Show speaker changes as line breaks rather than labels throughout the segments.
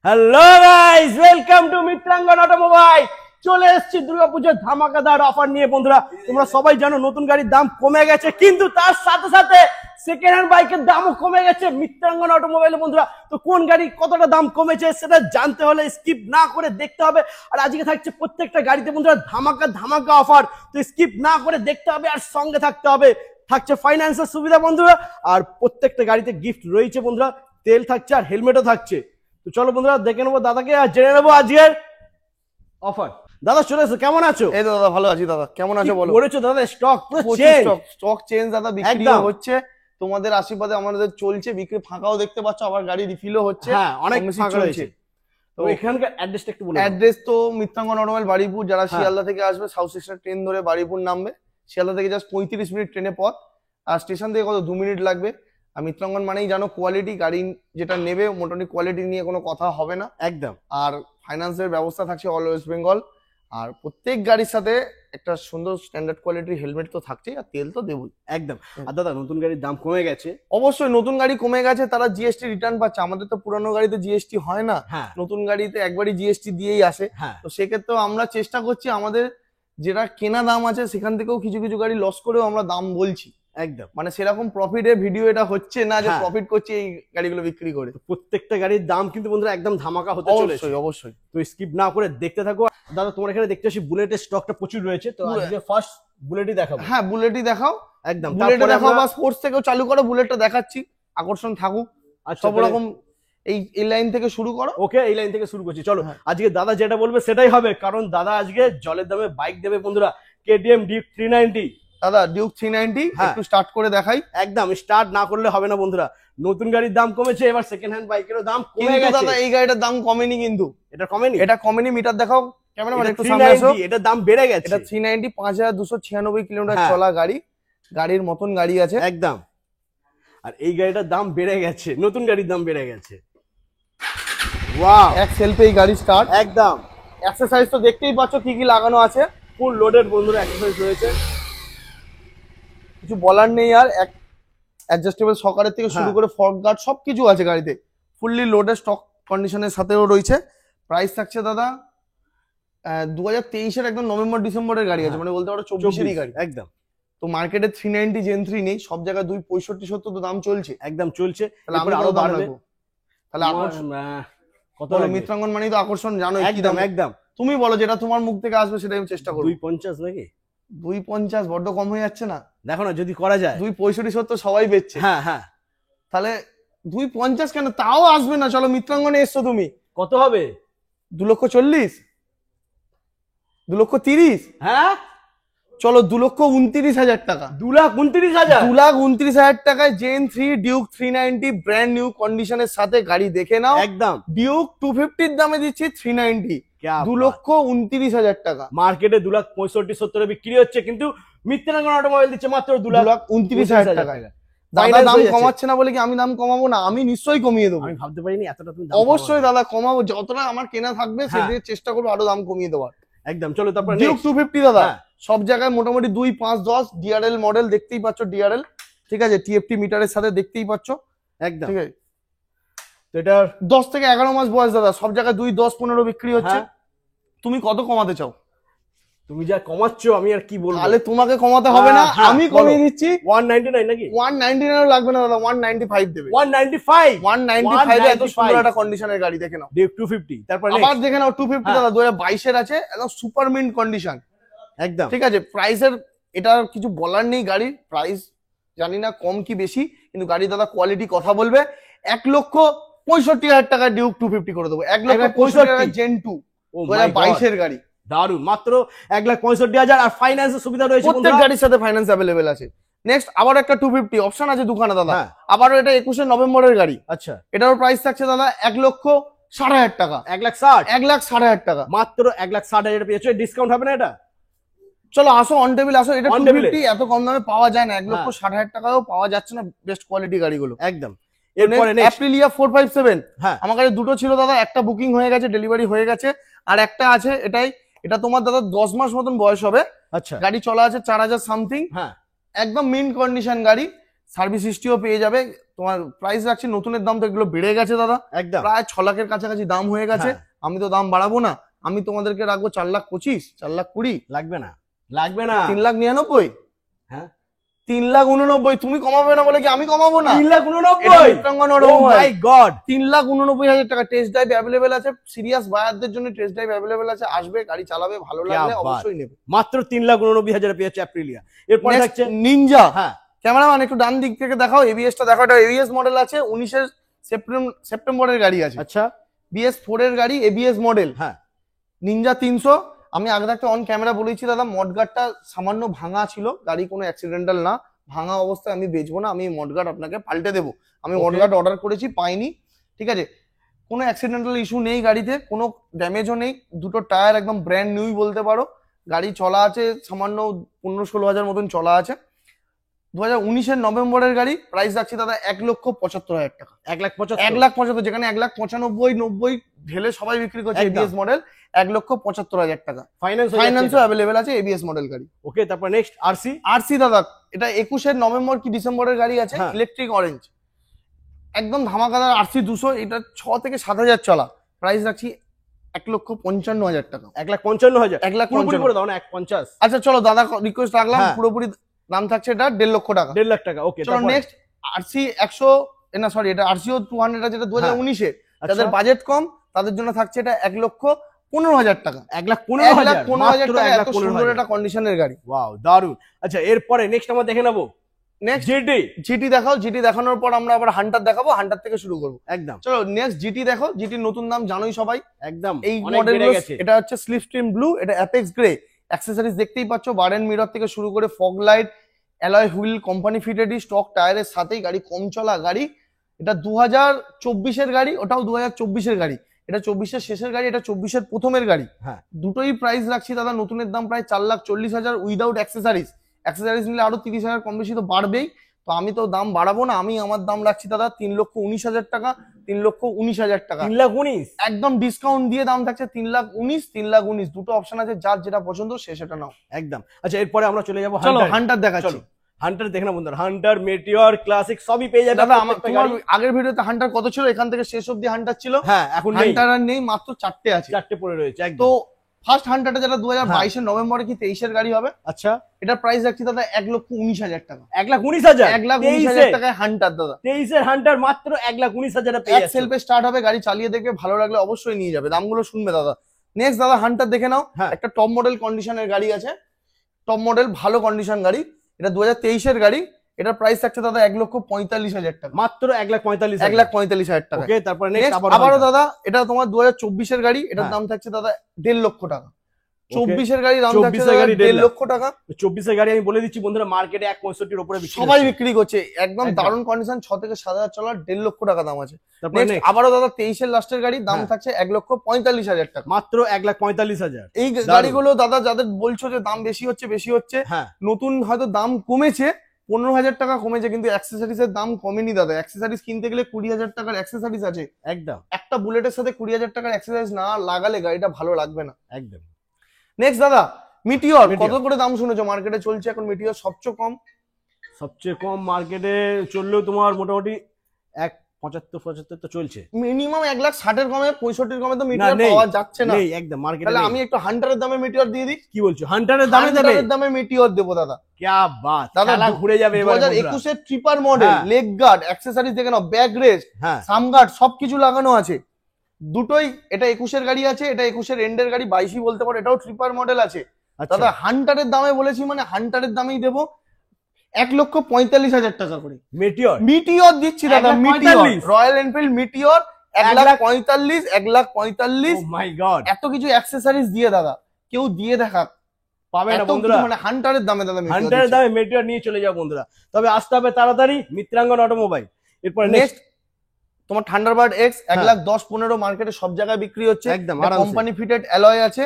Hello guys, welcome to Mitrangan automobile. চলে এসেছি দুর্গাপূজার ধামাকাদার অফার নিয়ে। বন্ধুরা, তোমরা সবাই জানো নতুন গাড়ির দাম কমে গেছে, কিন্তু তার সাথে সাথে সেকেন্ড হ্যান্ড বাইকের দামও কমে গেছে মিত্রাঙ্গন অটোমোবাইলে। বন্ধুরা, তো কোন গাড়ি কতটা দাম কমেছে সেটা জানতে হলে স্কিপ না করে দেখতে হবে। আর আজকে থাকছে প্রত্যেকটা গাড়িতে বন্ধুরা ধামাকা ধামাকা অফার, তো স্কিপ না করে দেখতে হবে আর সঙ্গে থাকতে হবে। থাকছে ফাইন্যান্সের সুবিধা বন্ধুরা, আর প্রত্যেকটা গাড়িতে গিফট রয়েছে বন্ধুরা, তেল থাকছে আর হেলমেটও থাকছে। তো চলো বন্ধুরা, দেখে নেবো দাদাকে আর জেনে নেবো আজকের অফার। দাদা চলে এসো, কেমন আছো?
এই তো দাদা ভালো আছি। দাদা কেমন আছো বলো?
করেছো দাদা? স্টক
স্টক চেঞ্জ দাদা, বিক্রি হচ্ছে তোমাদের আশীর্বাদে, আমাদের চলছে বিক্রি। ফাঁকাও দেখতে পাচ্ছ, আবার গাড়ি রিফিলও হচ্ছে।
হ্যাঁ, অনেক ফাঁকা রয়েছে। তো এখানকার অ্যাড্রেসটা একটু বলো।
অ্যাড্রেস তো মিত্রাঙ্গন অটোমোবাইল বারুইপুর। যারা শিয়ালদা থেকে আসবে সাউথ স্টেশন ট্রেন ধরে বারুইপুর নামবে। শিয়ালদা থেকে জাস্ট 35 মিনিট ট্রেনে পথ, আর স্টেশন থেকে কত 2 মিনিট লাগবে। আর মিত্রাঙ্গন মানেই জানো কোয়ালিটি, গাড়ি যেটা নেবে মোটামুটি কোয়ালিটি নিয়ে কোনো কথা হবে না
একদম।
আর ফাইন্যান্সের ব্যবস্থা থাকছে অল ওয়েস্ট বেঙ্গল। আর প্রত্যেক গাড়ির সাথে একটা সুন্দর স্ট্যান্ডার্ড কোয়ালিটির হেলমেট তো থাকছেই, আর তেল তো দেবই
একদম। আর দাদা নতুন গাড়ির দাম কমে গেছে?
অবশ্যই, নতুন গাড়ি কমে গেছে, তারা জিএসটি রিটার্ন পাচ্ছে। আমাদের তো পুরানো গাড়িতে জিএসটি হয় না,
হ্যাঁ,
নতুন গাড়িতে একবারই জিএসটি দিয়েই আসে।
হ্যাঁ,
তো সেক্ষেত্রেও আমরা চেষ্টা করছি আমাদের যেটা কেনা দাম আছে সেখান থেকেও কিছু কিছু গাড়ি লস করেও আমরা দাম বলছি।
একদম,
মানে সেরকম প্রফিটের ভিডিও এটা হচ্ছে না যে
হ্যাঁ,
প্রফিট করছি এই গাড়িগুলো বিক্রি করে।
প্রত্যেকটা গাড়ির দাম কিন্তু বন্ধুরা একদম ধামাকা হতে চলেছে।
অবশ্যই অবশ্যই,
তো স্কিপ না করে দেখতে থাকো। দাদা তোমার এখানে দেখতে আসি বুলেটের স্টকটা প্রচুর রয়েছে, তো আজকে ফার্স্ট বুলেটই দেখাবো।
হ্যাঁ বুলেটই দেখাও,
একদম
বুলেটে দেখাও বা স্পোর্টস থেকেও চালু করো, বুলেটটা দেখাচ্ছি, আকর্ষণ থাকুক। সব রকম এই লাইন থেকে শুরু করো।
ওকে, এই লাইন থেকে শুরু করছি, চলো। আজকে দাদা যেটা বলবে সেটাই হবে, কারণ দাদা আজকে জলের দামে বাইক দেবে বন্ধুরা। KTM Duke 390।
দাদা ডিউক 390 একটু স্টার্ট করে দেখাই।
একদম, স্টার্ট না করলে হবে না বন্ধুরা। নতুন গাড়ির দাম কমেছে, এবার সেকেন্ড হ্যান্ড বাইকেরও দাম কমে গেছে।
দাদা এই গাড়িটার দাম কমেনি, কিন্তু
এটা কমেনি,
এটা কমেনি। মিটার দেখাও ক্যামেরাম্যান, একটু সামনে আসো।
এটা দাম বেড়ে গেছে।
এটা 390 5296 কিলোমিটার চলা গাড়ি, গাড়ির মতন গাড়ি আছে
একদম। আর এই গাড়িটার দাম বেড়ে গেছে, নতুন গাড়ির দাম বেড়ে গেছে। ওয়াও,
এক সেলফে এই গাড়ি স্টার্ট।
একদম।
অ্যাক্সেসরিজ তো দেখতেই পাচ্ছ কি কি লাগানো আছে,
ফুল লোডেড বন্ধুরা অ্যাক্সেসরিজ রয়েছে,
কিছু বলার নেই। আর অ্যাডজাস্টেবল সকারের থেকে শুরু করে ফগ গার্ড সবকিছু আছে গাড়িতে, ফুললি লোডেড স্টক কন্ডিশনের সাথেও রয়েছে। প্রাইস থাকছে দাদা 2023-এর একদম নভেম্বর ডিসেম্বরের গাড়ি আছে, মানে বলতে পারো 24-এরই গাড়ি
একদম।
তো মার্কেটে 390 জেন 3 নেই, সব জায়গায় 265-70 তো দাম চলছে।
একদম চলছে,
তাহলে আমরা আরো দাম রাখবো। তাহলে
কত
বলো, মিত্রাঙ্গন মানেই তো আকর্ষণ, জানো কি দাম।
একদম।
তুমি বলো যেটা তোমার মুখ থেকে আসবে সেটাই আমি চেষ্টা করব।
250 নাকি?
250 বড্ড কম হয়ে যাচ্ছে না?
দেখো না যদি করা যায়।
265-70 সবাই বেচছে।
হ্যাঁ হ্যাঁ,
তাহলে 250 কেন, তাও আসবে না। চলো মিত্রাঙ্গনে এসছো তুমি,
কত হবে?
2,40,000, 2,30,000।
হ্যাঁ
চলো 2,29,000 টাকা।
2,29,000?
2,29,000 টাকায় জেন 3 ডিউক 390 ব্র্যান্ড নিউ কন্ডিশনের সাথে গাড়ি দেখে নাও।
একদম।
ডিউক 250-র দামে দিচ্ছি 390, 2,29,000 টাকা।
মার্কেটে 2,65-70 বিক্রি হচ্ছে, কিন্তু মিত্রাঙ্গন অটোমোবাইল দিচ্ছে মাত্র
2,29,000 টাকা। দাদা দাম কমাচ্ছে না বলে কি আমি দাম কমাবো না? আমি নিশ্চয়ই কমিয়ে দেবো।
আমি ভাবতে পারিনি এতটা তুমি।
অবশ্যই দাদা কমাবো, যতটা আমার কেনা থাকবে সেদিকে চেষ্টা করবো আরো দাম কমিয়ে দেওয়ার।
একদম, চলো তারপর
ডিউক 250 দাদা সব জায়গায় মোটামুটি 2, 5, 10 ডিআরএল মডেল দেখতেই পাচ্ছ, ডিআরএল ঠিক আছে, টিএফটি মিটারের সাথে দেখতেই পাচ্ছ।
একদম
ঠিক আছে,
তো এটা
10 থেকে 11 মাস বয়স দাদা, সব জায়গায় 2, 10, 15 বিক্রি হচ্ছে। তুমি কত কমাতে চাও?
তুমি যা কমাচ্ছ আমি আর কি বলবো।
তাহলে তোমাকে কমাতে হবে না, আমি কমিয়ে দিচ্ছি।
199 নাকি?
199 লাগবে না দাদা, 195 দেবে।
195?
195 এ এত সুন্দর একটা কন্ডিশনের গাড়ি দেখে নাও।
ডিউক 250। তারপর
আবার দেখে নাও 250 দাদা 2022-এর আছে, একদম সুপার মিন্ট কন্ডিশন।
একদম
ঠিক আছে, প্রাইসের এটা কিছু বলার নেই। গাড়ির প্রাইস জানি না কম কি বেশি, কিন্তু গাড়ি দাদা কোয়ালিটি কথা বলবে। 1,65,000 টাকা ডিউক 250 করে দেবো। 1,65,000 টাকা জেন 2 2022-এর গাড়ি।
দারুন, মাত্র 1,65,000। আর ফাইন্যান্সের সুবিধা রয়েছে,
প্রত্যেক গাড়ির সাথে ফাইন্যান্স অ্যাভেলেবেল আছে। নেক্সট আবার একটা 250 অপশন আছে দুখানা দাদা। আবারও এটা 21 নভেম্বরের গাড়ি।
আচ্ছা,
এটার প্রাইস থাকছে দাদা 1,60,000 টাকা।
1,60,000?
1,60,000 টাকা
মাত্র 1,60,000 পেয়েছো। ডিসকাউন্ট হবে না এটা?
চলো আসো অন টেবিল আসো। এটা 250 এত কম দামে পাওয়া যায় না, 1,60,000 টাকাও পাওয়া যাচ্ছে না বেস্ট কোয়ালিটি গাড়িগুলো।
একদম। এরপরে
অ্যাপ্রিলিয়া 457।
হ্যাঁ,
আমার কাছে দুটো ছিল দাদা, একটা বুকিং হয়ে গেছে, ডেলিভারি হয়ে গেছে, আর একটা আছে। এটা তোমার দাদা 10 মাস মতন বয়স হবে।
আচ্ছা,
গাড়ি চলা আছে 4,000 সামথিং।
হ্যাঁ,
একদম মিন্ট কন্ডিশন গাড়ি, সার্ভিস হিস্ট্রিও পেয়ে যাবে। তোমার প্রাইস রাখছি, নতুনের দাম তো এগুলো বেড়ে গেছে দাদা,
একদম
প্রায় 6 লাখের কাছাকাছি দাম হয়ে গেছে। আমি তো দাম বাড়াবো না, আমি তোমাদেরকে রাখবো 4,25,000, 4,20,000।
লাগবে না, লাগবে না।
3,99,000,
হ্যাঁ
3,89,000। তুমি কমাবে না বলে কি আমি কমাবো না?
3,89,000।
মিত্রাঙ্গন
ও
অটোমোবাইল,
মাই গড,
3,89,000 টাকা। টেস্ট ড্রাইভ অ্যাভেলেবেল আছে, সিরিয়াস বায়ারদের জন্য টেস্ট ড্রাইভ অ্যাভেলেবেল আছে। আসবে, গাড়ি চালাবে, ভালো লাগলে অবশ্যই নেবে।
মাত্র 3,89,000 পেয়ে যাচ্ছে অ্যাপ্রিলিয়া। এরপর থাকছে
নিনজা।
হ্যাঁ
ক্যামেরাম্যান একটু ডান দিক থেকে দেখাও, এবিএসটা দেখাও। এটা এবিএস মডেল আছে, 19 সেপ্টেম্বরের গাড়ি আছে।
আচ্ছা
BS4 এর গাড়ি, এবিএস মডেল।
হ্যাঁ
নিনজা 300। আমি আগে থাকতে অন ক্যামেরা বলেছি দাদা, মডগার্ডটা সামান্য ভাঙা ছিল, গাড়ি কোনো অ্যাক্সিডেন্টাল না, ভাঙা অবস্থায় আমি বেচবো না, আমি মডগার্ড আপনাকে পাল্টে দেবো। আমি মডগার্ড অর্ডার করেছি, পাইনি, ঠিক আছে। কোনো অ্যাক্সিডেন্টাল ইস্যু নেই গাড়িতে, কোনো ড্যামেজও নেই, দুটো টায়ার একদম ব্র্যান্ড নিউই বলতে পারো। গাড়ি চলা আছে সামান্য 15-16 হাজার মতন চলা আছে। 2019-এর নভেম্বরের গাড়ি। প্রাইস রাখছি দাদা 1,75,000 টাকা।
1,75,000।
1,75,000, যেখানে 1,95,000-90 ঢেলে সবাই বিক্রি করছে এবিএস মডেল। 1,75,000 টাকা। ফাইন্যান্সও অ্যাভেলেবেল আছে, এবিএস মডেল গাড়ি।
ওকে, তারপর নেক্সট
আরসি দাদা, এটা 21-এর নভেম্বর কি ডিসেম্বরের গাড়ি আছে,
হ্যাঁ।
ইলেকট্রিক অরেঞ্জ, একদম ধামাকাদার আরসি 200। এটা 6 থেকে 7 হাজার চলা। প্রাইস রাখছি 1,55,000 টাকা।
1,55,000।
1,55,000
করে দাও না 1,50,000।
আচ্ছা চলো দাদা, রিকোয়েস্ট রাখলাম,
হ্যাঁ।
পুরোপুরি দাম থাকছে এটা 1.5 লক্ষ টাকা।
1.5 লাখ টাকা। ওকে,
চলো নেক্সট আরসি 100, না সরি, এটা আরসিও 200 আছে, যেটা 2019-এর। যাদের বাজেট কম তাদের জন্য থাকছে এটা 1,15,000 টাকা।
1,15,000
টাকা। এত সুন্দর একটা কন্ডিশনের গাড়ি।
ওয়াও, দারুন। আচ্ছা এরপরে নেক্সট আমরা দেখে নেবো
নেক্সট
জিটি।
জিটি দেখাও। জিটি দেখানোর পর আমরা আবার হান্টার দেখাবো, হান্টার থেকে শুরু করবো।
একদম
চলো নেক্সট জিটি দেখো। জিটির নতুন দাম জানোই সবাই,
একদম
এই
অনেক
মডেল।
বেড়ে গেছে।
এটা হচ্ছে স্লিপস্ট্রিম ব্লু, এটা অ্যাপেক্স গ্রে। অ্যাক্সেসরিজ দেখতেই পাচ্ছ, বার এন্ড মিরর থেকে শুরু করে fog light, alloy wheel, company ফিটেডই, স্টক টায়ারের সাথেই গাড়ি, কম চলা গাড়ি। এটা 2024-এর গাড়ি, ওটাও 2024-এর গাড়ি। এটা 24-এর শেষের গাড়ি, এটা 24-এর প্রথমের গাড়ি।
হ্যাঁ
দুটোই প্রাইস রাখছি দাদা, নতুনের দাম প্রায় 4,40,000 উইদাউট অ্যাক্সেসরিজ। অ্যাক্সেসরিজ নিলে আরো 30,000 কম বেশি তো বাড়বেই। তো আমি তো দাম বাড়াবো না, আমি আমার দাম রাখছি দাদা 3,19,000 টাকা। 3,19,000 টাকা
3,19,000
একদম ডিসকাউন্ট দিয়ে দাম থাকছে 3,19,000, 3,19,000। দুটো অপশন আছে, যার যেটা পছন্দ সে সেটা নাও।
একদম। আচ্ছা এরপরে আমরা চলে যাবো
চলো হান্টার দেখাচ্ছি।
হান্টার দেখে না বন্ধুরা, হান্টার, মেটিওর, ক্লাসিক সবই পেয়ে যাবে
দাদা। তোমার আগের ভিডিওতে হান্টার কত ছিল, এখান থেকে শেষ অব্দি হান্টার ছিল।
হ্যাঁ এখন
হান্টার আর নেই, মাত্র 4টে আছে।
4টে পড়ে রয়েছে।
তো ফার্স্ট হান্টারটা যেটা 2022-এর নভেম্বরে কি 23-এর গাড়ি হবে।
আচ্ছা
এটার প্রাইস রাখছি দাদা 1,19,000 টাকা।
1,19,000।
1,19,000 টাকায় হান্টার দাদা।
23-এর হান্টার মাত্র 1,19,000 পেয়ে
এক সেলফে স্টার্ট হবে, গাড়ি চালিয়ে দেখবে, ভালো লাগলে অবশ্যই নিয়ে যাবে, দামগুলো শুনবে দাদা। নেক্সট দাদা হান্টার দেখে নাও। একটা টপ মডেল কন্ডিশনের গাড়ি আছে, টপ মডেল ভালো কন্ডিশন গাড়ি। এটা 2023-এর গাড়ি। এটার প্রাইস থাকছে দাদা 1,45,000 টাকা।
মাত্র 1,45,000।
1,45,000 টাকা।
ওকে, তারপরে নেক্সট
আবারও দাদা, এটা তোমার 2024-এর গাড়ি। এটার দাম থাকছে দাদা 1.5 লক্ষ টাকা। 24-এর গাড়ি দাম থাকছে 1.5 লক্ষ টাকা।
24-এর গাড়ি আমি বলে দিচ্ছি বন্ধুরা, মার্কেটে 1,65,000 উপরে
সবাই বিক্রি করছে, একদম দারুণ কন্ডিশন। 6 থেকে 7 হাজার চলার 1.5 লক্ষ টাকা দাম আছে। আবারও দাদা 23-এর লাস্টের গাড়ি, দাম থাকছে 1,45,000 টাকা।
মাত্র 1,45,000।
এই গাড়িগুলো দাদা যাদের বলছো যে দাম বেশি হচ্ছে, নতুন হয়তো দাম কমেছে, 15,000 টাকা কমেছে, কিন্তু অ্যাক্সেসরিজ এর দাম কমেনি দাদা। অ্যাক্সেসরিজ কিনতে গেলে 20,000 টাকার অ্যাক্সেসরিজ আছে।
একদম
একটা বুলেটের সাথে 20,000 টাকার অ্যাক্সেসরিজ না লাগালে গাড়িটা ভালো লাগবে না।
একদম।
নেক্সট দাদা মিটিওর। কত করে দাম শুনেছো মার্কেটে চলছে এখন? মিটিওর সবচেয়ে কম মার্কেটে চললেও তোমার মোটামুটি
1,75,75 তো চলছে।
মিনিমাম 1,60,000 কমে, 65 কমে তো মিটিওর পাওয়া যাচ্ছে না।
একদম মার্কেটে।
তাহলে আমি একটু হান্টারের দামে মিটিওর দিয়ে দিই।
কি বলছো? হান্টারের দামে দেবে?
হান্টারের দামে মিটিওর দেবো দাদা।
क्या बात, দাদা ঘুরে যাবে এবারে।
2021-এর tripper model, leg guard, accessories দেখে নাও, ব্যাক রেস্ট, সাম গার্ড সবকিছু লাগানো আছে দুটোই। এটা 21-এর গাড়ি আছে, এটা 21-এর এন্ডের গাড়ি, 22 বলতে পারো। এটাও ট্রিপার মডেল আছে দাদা। হান্টারের দামে বলেছি মানে হান্টারের দামেই দেবো 1,45,000 টাকা করে। মিটিওর দিচ্ছি দাদা, মিটিওর রয়্যাল এনফিল্ড মিটিওর 1,45,000, 1,45,000।
ও মাই গড,
এত কিছু অ্যাকসেসরিজ দিয়ে দাদা কেউ দিয়ে দেখা
পাবে না বন্ধুরা।
মানে হান্টারের দামে দাদা,
হান্টারের দামে মেটিওর নিয়ে চলে যাও বন্ধুরা। তবে আসতে হবে তাড়াতাড়ি মিত্রাঙ্গন অটোমোবাইল। এরপর নেক্সট
তোমার থান্ডারবার্ড এক্স 1,10,15 মার্কেটে সব জায়গায় বিক্রি হচ্ছে।
একদম
কোম্পানি ফিটেড অ্যালয় আছে,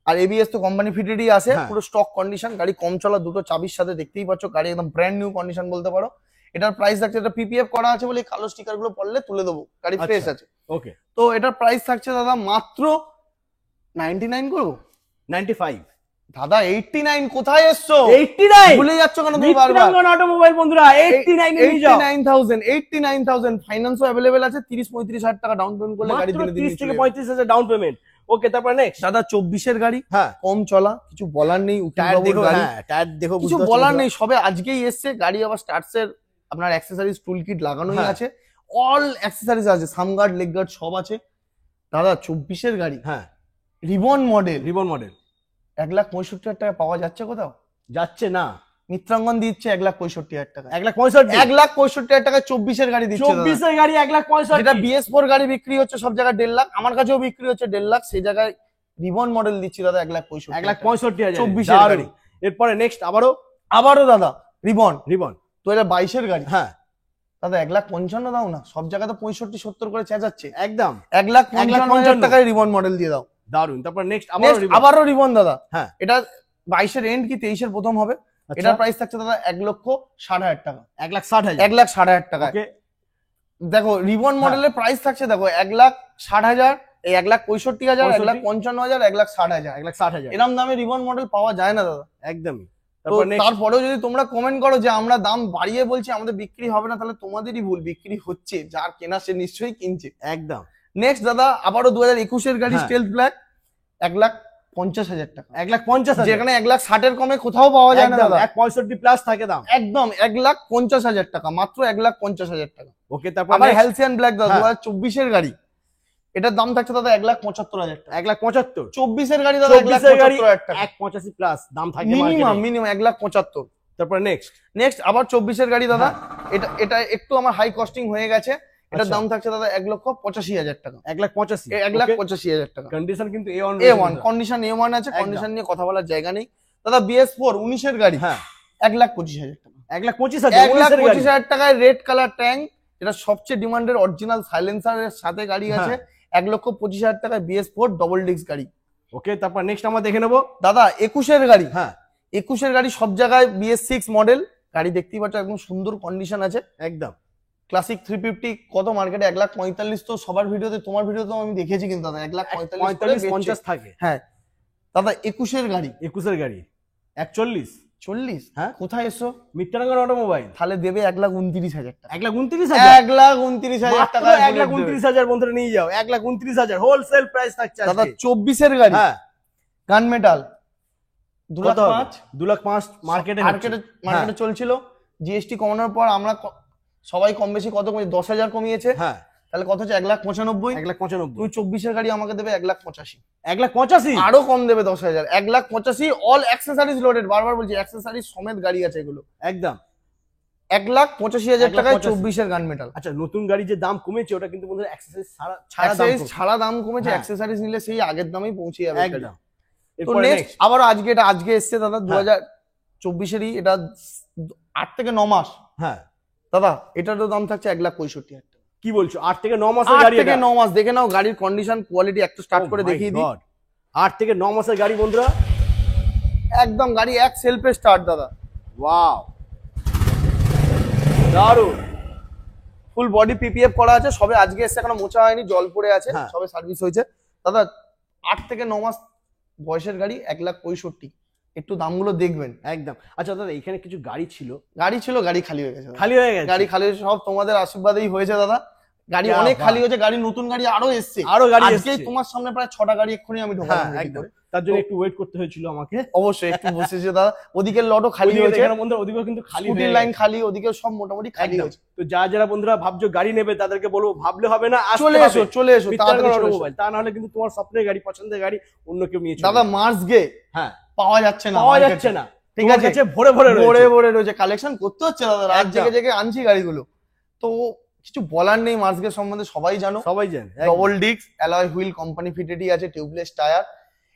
আর এবিএস তো কোম্পানি ফিটেডই আছে। পুরো স্টক কন্ডিশন গাড়ি, কম চলা, দুটো চাবির সাথে দেখতেই পাচ্ছ। গাড়ি একদম ব্র্যান্ড নিউ কন্ডিশন বলতে পারো। এটার প্রাইস থাকছে, এটা পিপিএফ করা আছে বলে কালো স্টিকার গুলো পড়লে তুলে দেবো, গাড়ি ফ্রেশ আছে।
ওকে,
তো এটার প্রাইস থাকছে দাদা মাত্র 99 করবো,
95
দাদা 89 কোথায় এসছো?
89
ভুলে যাচ্ছ কেন তুমি বারবার?
মিত্রাঙ্গন অটোমোবাইল বন্ধুরা 89 এ নিয়ে যাও।
89,000 ফাইন্যান্সও अवेलेबल আছে, 30-35 হাজার টাকা ডাউন পেমেন্ট করলে গাড়ি
মাত্র
দিনে দিনে
30 থেকে 35 হাজার ডাউন পেমেন্ট। ওকে, তারপর নেক্সট।
দাদা 24 এর গাড়ি,
হ্যাঁ,
কম চলা, কিছু বলার নেই।
টায়ার
উত্তরবাবুর
দেখো,
গাড়ি,
হ্যাঁ টায়ার দেখো,
কিছু
বুঝতে
বলার
পারছো
নেই। সবে আজকেই এসছে গাড়ি, আবার স্টার্টস এর আপনার অ্যাক্সেসরিজ টুল কিট লাগানোই
হ্যাঁ।
আছে, অল অ্যাক্সেসরিজ আছে, সামগার্ড লেগ গার্ড সব আছে। দাদা 24 এর গাড়ি,
হ্যাঁ
রিবন মডেল,
রিবন মডেল
1,65,000 টাকা পাওয়া যাচ্ছে কোথাও?
যাচ্ছে না।
মিত্রাঙ্গন দিচ্ছে 1,65,000 টাকা।
1,65,000
1,65,000 টাকায় 24 এর গাড়ি দিচ্ছে।
24 এর গাড়ি 1,65,000,
যেটা BS4 গাড়ি বিক্রি হচ্ছে সব জায়গায় 1.5 লাখ, আমার কাছেও বিক্রি হচ্ছে 1.5 লাখ, সেই জায়গায় রিবন মডেল দিচ্ছি দাদা 1,65,000।
1,65,000
24 এর গাড়ি।
এরপরে নেক্সট
আবারও দাদা রিবন
রিবন
2022 এর গাড়ি।
হ্যাঁ
দাদা 1,55,000 দাও না, সব জায়গায় তো 65-70 করে চেঁচাচ্ছে।
একদম
1,55,000 টাকায় রিবন মডেল দিয়ে দাও।
দারুন। তারপর নেক্সট
আবারও রিবন দাদা।
হ্যাঁ,
এটা 22 এর এন্ড কি 23 এর প্রথম হবে। এটার প্রাইস থাকছে দাদা 1,60,000 টাকা।
1,60,000
1,60,000 টাকা।
ওকে,
দেখো রিবন মডেলের প্রাইস থাকছে, দেখো 1,60,000, এই 1,65,000, 1,55,000, 1,60,000।
1,60,000
এরকম দামে রিবন মডেল পাওয়া যায় না দাদা।
একদমই।
তো
তারপর নেক্সট
তারপরেও যদি তোমরা কমেন্ট করো যে আমরা দাম বাড়িয়ে বলছি আমাদের বিক্রি হবে না, তাহলে তোমাদেরই ভুল, বিক্রি হচ্ছে, যার কেনা সে নিশ্চয়ই কিনছে।
একদম।
নেক্সট দাদা আবারও 2021 এর গাড়ি,
হ্যাঁ।
স্টেলথ ব্ল্যাক, 1,50,000 টাকা।
1,50,000
যেখানে 1,60,000 এর কমে কোথাও পাওয়া যায় না দাদা।
1,65 প্লাস থাকে দাম।
একদম 1,50,000 টাকা, মাত্র 1,50,000 টাকা।
ওকে, তারপর
আবার হেলসিয়ান ব্ল্যাক দাদা
হ্যাঁ।
2024 এর গাড়ি, এটার দাম থাকছে দাদা 1,75,000 টাকা।
1,75,000
24 এর গাড়ি দাদা
24 এর গাড়ি
1,75,000 টাকা
1,85 প্লাস দাম থাকে
মিনিমাম
মার্কেটে।
1,75,000।
তারপর নেক্সট
আবার 24 এর গাড়ি দাদা, এটা একটু আমার হাই কস্টিং হয়ে গেছে। এটার
আচ্ছা।
দাম থাকছে দাদা 1,85,000 টাকা।
1,85,000
1,85,000 টাকা।
কন্ডিশন কিন্তু
A1 কন্ডিশন A1 আছে, কন্ডিশন নিয়ে কথা বলার জায়গা নেই দাদা। BS4 19 এর গাড়ি,
হ্যাঁ
1,25,000 টাকা।
1,25,000
1,25,000 টাকায় রেড কালার ট্যাঙ্ক, এটা সবচেয়ে ডিমান্ডের অরিজিনাল সাইলেন্সারের সাথে গাড়ি আছে। 1,25,000 টাকায় BS4 ডবল ডিস্ক গাড়ি।
ওকে, তারপর নেক্সট আমরা দেখে নেবো।
দাদা 21 এর গাড়ি,
হ্যাঁ
21 এর গাড়ি সব জায়গায় BS6 মডেল গাড়ি দেখতেই পাচ্ছ, একদম সুন্দর কন্ডিশন আছে।
একদম
ক্লাসিক 350 কত মার্কেটে 1,45,000, তো সবার ভিডিওতে, তোমার ভিডিওতে আমি দেখেছি কিন্তু দাদা 1,45,000
45-50 থাকে।
হ্যাঁ দাদা 21 এর গাড়ি,
21 এর গাড়ি 41
40।
হ্যাঁ
কোথায় এসছো?
মিত্রাঙ্গন অটোমোবাইল।
তাহলে দেবে 1,29,000 টাকা।
1,29,000
1,29,000 টাকা।
1,29,000 বন্ধুরা নিয়ে যাও। 1,29,000 হোলসেল প্রাইস থাকছে
দাদা
আজকে।
24 এর গাড়ি,
হ্যাঁ
গান মেটাল 2,05,000
2,05,000
মার্কেটে চলছিল। জিএসটি কমানোর পর আমরা সবাই কম বেশি কত কমে 10,000 কমিয়েছে।
হ্যাঁ
তাহলে কত হচ্ছে 1,95,000।
1,95,000
তুমি 24 এর গাড়ি আমাকে দেবে 1,85,000।
1,85,000
আরো কম দেবে 10,000। 1,85,000 অল অ্যাক্সেসরিজ লোডেড, বারবার বলছি অ্যাক্সেসরিজ সমেত গাড়ি আছে এগুলো।
একদম
1,85,000 টাকায়
1,85,000
24 এর গান মেটাল।
আচ্ছা, নতুন গাড়ি যে দাম কমেছে ওটা কিন্তু বন্ধুরা অ্যাক্সেসরিজ
অ্যাক্সেসরিজ ছাড়া দাম কমেছে,
হ্যাঁ।
অ্যাক্সেসরিজ নিলে সেই আগের দামেই পৌঁছে যাবে।
একদম।
তো
এরপর
নেক্সট আবার আজকে এসছে দাদা 2024 এরই, এটা 8 থেকে 9 মাস।
হ্যাঁ
দাদা এটারও দাম থাকছে 1,65,000 টাকা।
কি বলছো? 8 থেকে 9 মাসের
8
গাড়ি।
থেকে 9 মাস দেখে নাও গাড়ির কন্ডিশন, কোয়ালিটি একটু স্টার্ট করে দেখিয়ে দিই।
8 থেকে 9 মাসের গাড়ি বন্ধুরা,
একদম গাড়ি এক সেলফে স্টার্ট দাদা।
ওয়াও দারুন।
ফুল বডি পিপিএফ করা আছে, সবে আজকে এসে এখনো মোছা হয়নি, জল পড়ে আছে,
হ্যাঁ।
সবে সার্ভিস হয়েছে। দাদা 8 থেকে 9 মাস বয়সের গাড়ি 1,65,000। একটু দামগুলো দেখবেন।
একদম। আচ্ছা দাদা, এখানে কিছু গাড়ি ছিল,
গাড়ি খালি হয়ে গেছে দাদা।
খালি হয়ে গেছে।
গাড়ি খালি হয়েছে, সব তোমাদের আশীর্বাদেই হয়েছে দাদা। গাড়ি
যা
অনেক
বাহ।
খালি হয়েছে, গাড়ি নতুন গাড়ি আরো এসছে।
আরো গাড়ি
আজকেই
এসছে।
তোমার সামনে প্রায় 6টা গাড়ি এক্ষুনি আমি
হ্যাঁ
ঢোকালাম।
একদম। তার জন্য একটু ওয়েট করতে হয়েছিল আমাকে।
অবশ্যই একটু বসেছে দাদা। ওদিকে লটও খালি
ওদিকে
হয়েছে,
দেখেন বন্ধুরা, ওদিকেও কিন্তু খালি
স্কুটির
হয়ে
লাইন
গেছে।
খালি, ওদিকে সব মোটামুটি খালি
একদম।
হয়েছে।
তো যারা বন্ধুরা ভাবছো গাড়ি নেবে তাদেরকে বলবো ভাবলে হবে না, আসতে
চলে
হবে।
এসো তাড়াতাড়ি চলে এসো।
অটোমোবাইল। তা না হলে কিন্তু তোমার স্বপ্নের গাড়ি, পছন্দের গাড়ি অন্য কেউ নিয়ে চলে
দাদা
যাবে।
মার্স গে
হ্যাঁ
পাওয়া যাচ্ছে না,
পাওয়া
market এ।
যাচ্ছে না,
ঠিক
তোমার
আছে,
কাছে ভরে ভরে
ভরে রয়েছে, কালেকশন করতে হচ্ছে দাদা, রাত
একদম।
জেগে জেগে আনছি গাড়িগুলো। তো কিছু বলার নেই, মার্স গে সম্বন্ধে সবাই জানো।
সবাই জানে।
Double disc alloy wheel company ফিটেডই আছে, টিউবলেস টায়ার।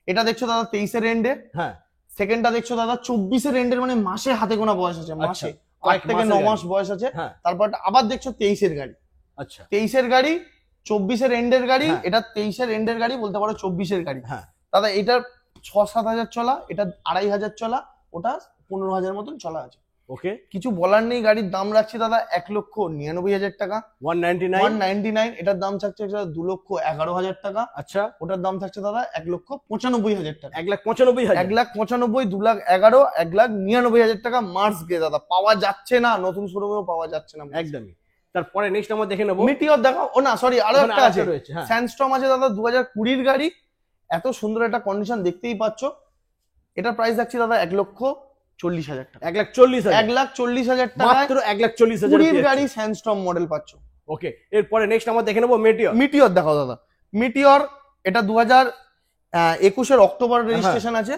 এটা দেখছো দাদা 23 এর এন্ডে।
হ্যাঁ
সেকেন্ডটা দেখছো দাদা 24 এর এন্ডের, মানে মাসে হাতে গোনা বয়স আছে, মাসে 8 থেকে 9 মাস বয়স আছে।
হ্যাঁ
তারপর আবার দেখছো 23 এর গাড়ি,
আচ্ছা
23 এর গাড়ি, 24 এর এন্ডের গাড়ি।
হ্যাঁ।
এটা 23 এর এন্ডের গাড়ি বলতে পারো, 24 এর গাড়ি।
হ্যাঁ
দাদা এটার 6-7 হাজার চলা, এটা 2,500 চলা, ওটা 15,000 মতন চলা আছে।
ওকে,
কিছু বলার নেই, গাড়ির দাম রাখছি দাদা 1,99,000 টাকা।
199।
এটার দাম থাকছে 2,11,000 টাকা।
আচ্ছা,
ওটার দাম থাকছে দাদা 1,95,000 টাকা।
1,95,000।
1,95,000, 2,11,000, 1,99,000 টাকা মার্স গ্রে দাদা, পাওয়া যাচ্ছে না, নতুন শোরুমেও পাওয়া যাচ্ছে না
একদমই। তারপরে নেক্সট আমরা দেখে নেবো
মিটিওর দেখাও। ও না সরি, আরো
ওখানে
একটা আছে,
আরেকটা রয়েছে, হ্যাঁ।
স্যান্ডস্টর্ম আছে দাদা, 2020 গাড়ি, এত সুন্দর একটা কন্ডিশন দেখতেই পাচ্ছ। এটার প্রাইস রাখছি দাদা 1,40,000 টাকা।
1,40,000।
1,40,000 টাকা
মাত্র 1,40,000
20 গাড়ি স্যান্ডস্টর্ম মডেল পাচ্ছ।
ওকে, এরপরে নেক্সট আমরা দেখে নেবো মেটিওর।
মিটিওর দেখাও দাদা। মিটিওর এটা 2021 অক্টোবর রেজিস্ট্রেশন আছে,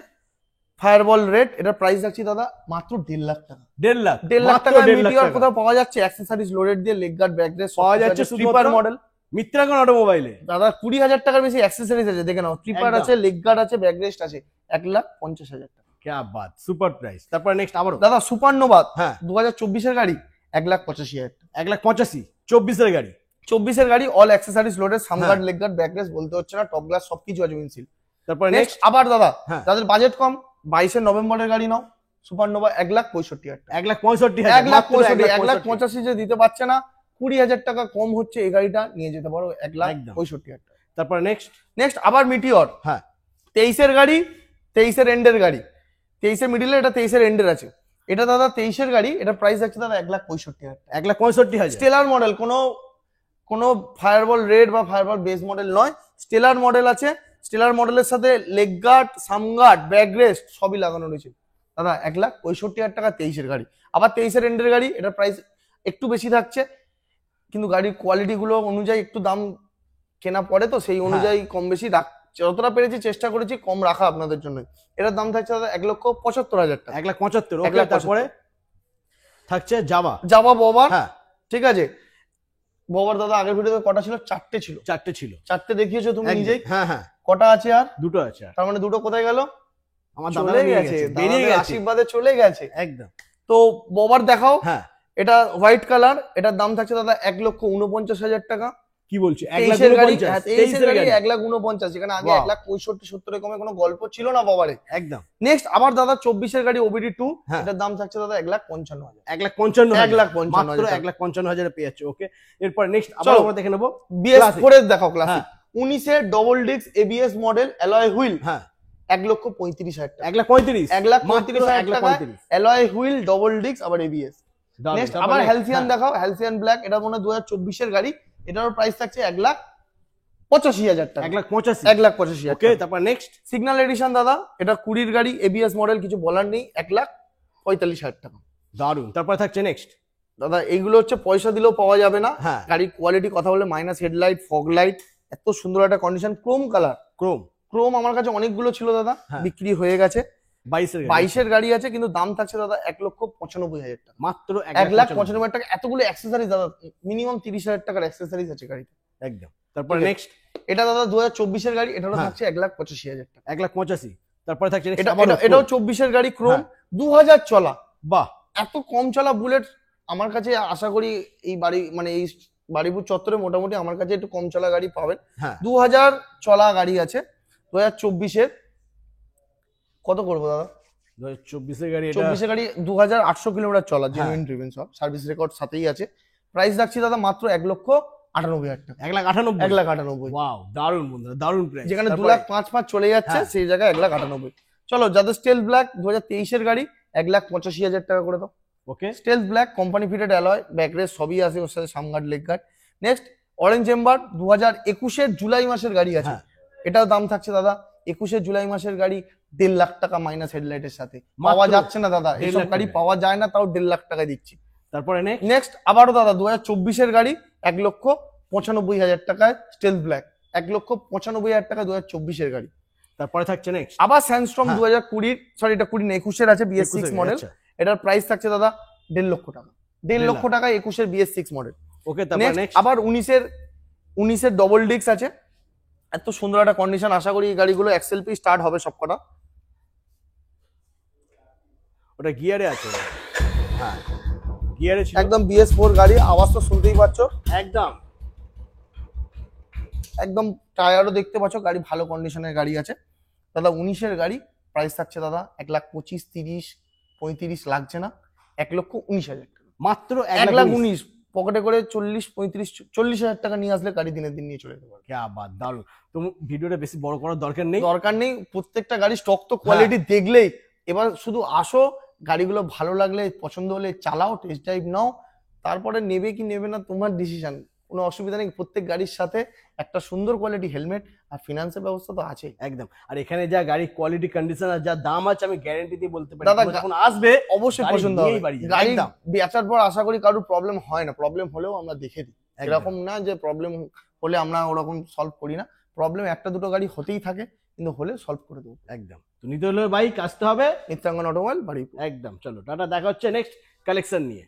ফায়ারবল রেড। এটার প্রাইস রাখছি দাদা মাত্র 1.5 লাখ টাকা।
1.5 লাখ।
1.5 লাখ
মাত্র
টাকা
1.5 লাখ
মিটিওর
টাকা।
কোথাও পাওয়া যাচ্ছে? অ্যাক্সেসরিজ লোডেড দিয়ে, লেগ গার্ড, ব্যাক রেস্ট
পাওয়া যাচ্ছে
স্লিপার
শুধুমাত্র
মডেল।
মিত্রাঙ্গন অটোমোবাইলে
দাদা 20,000 টাকার বেশি অ্যাক্সেসরিজ আছে, দেখে নাও। স্লিপার
একদম।
আছে, লেগ গার্ড আছে, ব্যাক রেস্ট আছে, 1,50,000 টাকা।
क्या बात, সুপার প্রাইস। তারপরে নেক্সট আবারও
দাদা সুপারনোভা
হ্যাঁ
2024 গাড়ি 1,85,000 টাকা।
1,85,000। 24 গাড়ি।
24 গাড়ি, all accessories loaded, sump guard, leg guard, back rest বলতে হচ্ছে না, টপ গ্লাস সবকিছু আছে, উইন্ডশিল্ড।
তারপরে
নেক্সট
নেক্সট
আবার দাদা
হ্যাঁ
যাদের বাজেট কম, 22 নভেম্বরের গাড়ি নাও, সুপারনোভা 1,65,000 টাকা।
1,65,000।
1,65,000, 1,85,000 যে দিতে পারছে না, 20,000 টাকা কম হচ্ছে, এই গাড়িটা নিয়ে যেতে পারো 1,65,000 টাকা।
তারপরে
নেক্সট আবার মিটিওর,
হ্যাঁ
23 গাড়ি, 23 এন্ডের গাড়ি, 23 মিডিলে, এটা 23 এন্ডের আছে। এটা দাদা 23 গাড়ি, এটা প্রাইস আছে দাদা 1,65,000 টাকা।
1,65,000।
স্টেলার মডেল, কোনো ফায়ারবল রেড বা ফায়ারবল বেস মডেল নয়, স্টেলার মডেল আছে। স্টেলার মডেলের সাথে লেগ গার্ড, সামগার্ড, ব্যাক রেস্ট সবই লাগানো রয়েছে দাদা। 1,65,000 টাকা 23 গাড়ি। আবার 23 এন্ডের গাড়ি, এটার প্রাইস একটু বেশি থাকছে, কিন্তু গাড়ির কোয়ালিটি গুলো অনুযায়ী একটু দাম কেনা পড়ে, তো সেই অনুযায়ী কম বেশি যতটা পেরেছি চেষ্টা করেছি কম রাখা আপনাদের জন্য। এটার দাম থাকছে দাদা 1,75,000 টাকা।
1,75,000। ওকে,
1,75,000
তারপরে থাকছে জাভা।
যাওয়া বোবার,
হ্যাঁ
ঠিক আছে। বোবার দাদা আগের ভিডিওতে কটা ছিল? 4টে ছিল।
4টে ছিল।
4টে দেখিয়েছো তুমি
একদম।
নিজেই।
হ্যাঁ হ্যাঁ,
কটা আছে আর?
দুটো আছে আর।
তার মানে দুটো কোথায় গেল?
আমার
চলে
দাদা নিয়ে
গেছে,
বেরিয়ে
দাদাদের
গেছে
আশীর্বাদে চলে গেছে।
একদম।
তো বোবার দেখাও।
হ্যাঁ
এটা হোয়াইট কালার, এটার দাম থাকছে দাদা 1,49,000 টাকা।
কি বলছি?
23 গাড়ি,
1,49,000।
গাড়ি 1,49,000, যেখানে আগে
Wow.
1,65,000-70 কমে কোনো গল্প ছিল না বাবারে।
একদম।
নেক্সট আবার দাদা 24 গাড়ি ওবিডি 2,
হ্যাঁ।
এটার দাম থাকছে দাদা 1,55,000।
1,55,000।
1,55,000
মাত্র 1,55,000 পেয়েছে। ওকে, এরপর নেক্সট আবার
চলো।
আমরা দেখে নেবো
BS4 এর দেখাও ক্লাসিক,
হ্যাঁ।
19 double disc ABS model, alloy wheel,
হ্যাঁ
1,35,000 টাকা।
1,35,000।
1,35,000 টাকা,
1,35,000।
অ্যালয় হুইল, ডবল ডিস্ক, আবার ABS।
দারুণ।
নেক্সট
তারপরে
আবার হ্যালসিয়ান
হ্যাঁ,
দেখাও, হ্যালসিয়ান ব্ল্যাক, এটা মনে হয় 2024 গাড়ি, এটারও প্রাইস থাকছে 1,85,000 টাকা।
1,85,000।
1,85,000
ওকে,
টাকা।
তারপর নেক্সট
সিগন্যাল এডিশন দাদা, এটা 20 গাড়ি, ABS মডেল, কিছু বলার নেই, 1,45,000 টাকা।
দারুন। তারপর থাকছে নেক্সট
দাদা এইগুলো হচ্ছে পয়সা দিলেও পাওয়া যাবে না।
হ্যাঁ
গাড়ির কোয়ালিটি কথা বলে, মাইনাস হেডলাইট, ফগ লাইট, এত সুন্দর একটা condition, Chrome colour.
Chrome.
Chrome আমার কাছে অনেকগুলো ছিল দাদা,
হ্যাঁ।
বিক্রি হয়ে গেছে।
22
গাড়ি আছে, কিন্তু দাম থাকছে দাদা 1,95,000 টাকা।
মাত্র
1,95,000 টাকা। এতগুলো অ্যাক্সেসরিজ দাদা, মিনিমাম 30,000 টাকার অ্যাক্সেসরিজ আছে গাড়িতে।
একদম। তারপর
ঠিক আছে।
নেক্সট
এটা দাদা 2024 গাড়ি, এটারও
হ্যাঁ।
থাকছে 1,85,000 টাকা।
1,85,000। তারপরে থাকছে next
এটা
আবারও
এটাও
Chrome।
24 গাড়ি, ক্রোম,
হ্যাঁ।
2000 চলা।
বাহ,
এত কম চলা বুলেট আমার কাছে আশা করি এই বাড়ি মানে এই বাড়িপুর চত্বরে মোটামুটি আমার কাছে একটু কম চলা গাড়ি পাবেন।
হ্যাঁ
2000 চলা গাড়ি আছে 2024 কত করবো দাদা?
2024 গাড়ি এটা
24 গাড়ি 2800 কিলোমিটার চলা,
হ্যাঁ।
জেনুইন ড্রিভেন, সব সার্ভিস রেকর্ড সাথেই আছে। প্রাইস রাখছি দাদা মাত্র 1,98,000 টাকা।
1,98,000।
1,98,000,
ওয়াও, দারুন বন্ধুরা, দারুন প্রাইস।
যেখানে 2,05,500 চলে যাচ্ছে,
হ্যাঁ।
সেই জায়গায় 1,98,000। চলো, যাদের স্টেল ব্ল্যাক 2023 গাড়ি 1,85,000 টাকা করে দাও।
Okay,
stealth black, company fitted alloy, backrest সবই আছে, ওর সাথে sump guard, leg guard. Next orange ember 2021 July মাসের গাড়ি আছে,
হ্যাঁ।
এটাও দাম থাকছে দাদা 21 জুলাই মাসের গাড়ি 1.5 লাখ টাকা মাইনাস হেডলাইটের সাথে। পাওয়া যাচ্ছে না দাদা,
1.5
এইসব
লাখ
গাড়ি
টাকা।
পাওয়া যায় না, তাও 1.5 লাখ টাকায় দিচ্ছি।
তারপরে নেক্সট
নেক্সট আবারও দাদা 2024 গাড়ি 1,95,000 টাকায় স্টেলথ ব্ল্যাক, 1,95,000 টাকা 2024 গাড়ি।
তারপরে থাকছে নেক্সট
আবার স্যান্ডস্টর্ম
হ্যাঁ।
2020, সরি এটা 20 না 21 আছে, BS6 মডেল। এটার প্রাইস থাকছে দাদা 1.5 লক্ষ টাকা। 1.5 লক্ষ টাকায় 21 BS6 মডেল।
ওকে, তারপর নেক্সট
আবার 19 ডবল ডিস্ক আছে, এত সুন্দর একটা কন্ডিশন। আশা করি এই গাড়িগুলো XLP স্টার্ট হবে সবকটা।
ওটা গিয়ারে আছে, হ্যাঁ গিয়ারে ছিল
একদম BS4 গাড়ি, আওয়াজ তো শুনতেই পাচ্ছ,
একদম।
একদম টায়ারও দেখতে পাচ্ছ, গাড়ি ভালো কন্ডিশনের গাড়ি আছে দাদা। 19 গাড়ি, প্রাইস থাকছে দাদা 1,25,000, 30, 35 লাগছে না, 1,19,000 টাকা।
মাত্র
1,19,000 পকেটে করে 40,000 টাকা নিয়ে আসলে গাড়ি দিনের দিন নিয়ে চলে যেতে পারবে।
ক্যা বাত, দারুণ। তুমি ভিডিওটা বেশি বড় করার দরকার নেই।
দরকার নেই, প্রত্যেকটা গাড়ি স্টক তো কোয়ালিটি দেখলেই, এবার শুধু আসো, গাড়িগুলো ভালো লাগলে পছন্দ হলে চালাও, টেস্ট ড্রাইভ নাও, তারপরে নেবে কি নেবে না তোমার ডিসিশন, কোনো অসুবিধা নেই। প্রত্যেক গাড়ির সাথে একটা সুন্দর কোয়ালিটি হেলমেট আর ফিনান্সের ব্যবস্থা তো আছেই।
একদম। আর এখানে যা গাড়ির কোয়ালিটি কন্ডিশন আর যা দাম আছে আমি গ্যারান্টি দিয়ে বলতে পারি,
দাদা,
তোমরা যখন আসবে
অবশ্যই
গাড়ি
পছন্দ
নিয়েই
হবে।
বাড়ি যাবে।
গাড়ি
একদম।
বেচার পর আশা করি কারোর প্রবলেম হয় না, প্রবলেম হলেও আমরা দেখে দিই, এরকম না যে প্রবলেম হলে আমরা ওরকম সলভ করি না। প্রবলেম একটা দুটো গাড়ি হতেই থাকে, কিন্তু হলে সলভ করে দেবো।
একদম। তো নিতে হলে বাইক আসতে হবে
মিত্রাঙ্গন অটোমোবাইল বাড়িপুর।
একদম। চলো টাটা, দেখা হচ্ছে নেক্সট কালেকশন নিয়ে।